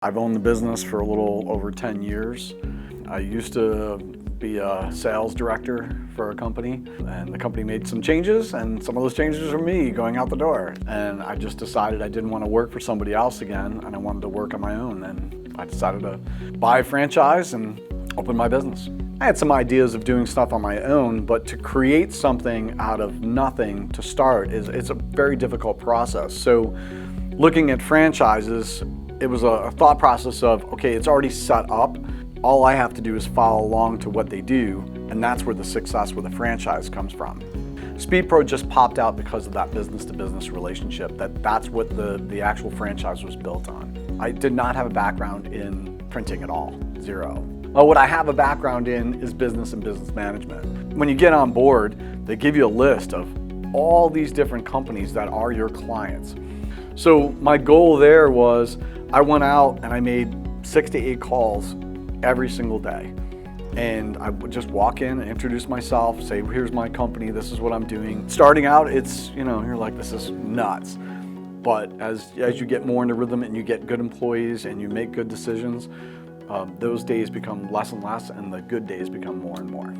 I've owned the business for a little over 10 years. I used to be a sales director for a company, and the company made some changes, and some of those changes were me going out the door. And I just decided I didn't want to work for somebody else again, and I wanted to work on my own. And I decided to buy a franchise and open my business. I had some ideas of doing stuff on my own, but to create something out of nothing to start it's a very difficult process. So looking at franchises, it was a thought process of, okay, it's already set up. All I have to do is follow along to what they do, and that's where the success with a franchise comes from. SpeedPro just popped out because of that business-to-business relationship, that's what the actual franchise was built on. I did not have a background in printing at all, zero. What I have a background in is business and business management. When you get on board, they give you a list of all these different companies that are your clients. So my goal there was, I went out and I made 6 to 8 calls every single day. And I would just walk in and introduce myself, say, here's my company, this is what I'm doing. Starting out, it's, you're like, this is nuts. But as you get more into rhythm and you get good employees and you make good decisions, those days become less and less, and the good days become more and more.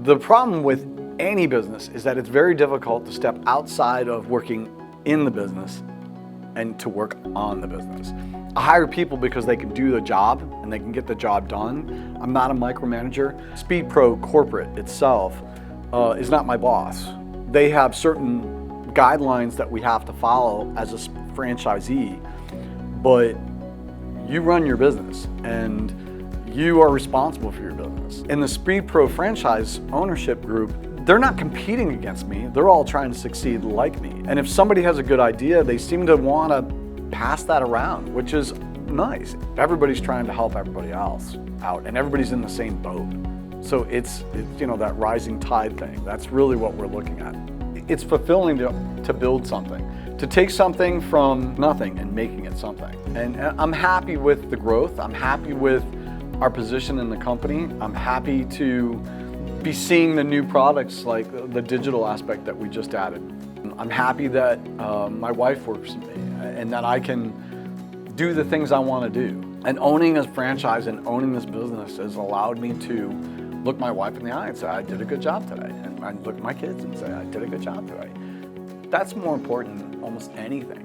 The problem with any business is that it's very difficult to step outside of working in the business and to work on the business. I hire people because they can do the job and they can get the job done. I'm not a micromanager. SpeedPro corporate itself is not my boss. They have certain guidelines that we have to follow as a franchisee, but you run your business and you are responsible for your business. In the SpeedPro franchise ownership group, they're not competing against me, they're all trying to succeed like me. And if somebody has a good idea, they seem to want to pass that around, which is nice. Everybody's trying to help everybody else out, and everybody's in the same boat. So it's that rising tide thing. That's really what we're looking at. It's fulfilling to build something, to take something from nothing and making it something. And I'm happy with the growth. I'm happy with our position in the company. I'm happy to be seeing the new products, like the digital aspect that we just added. I'm happy that my wife works with me and that I can do the things I want to do. And owning a franchise and owning this business has allowed me to look my wife in the eye and say, I did a good job today. And I look at my kids and say, I did a good job today. That's more important than almost anything.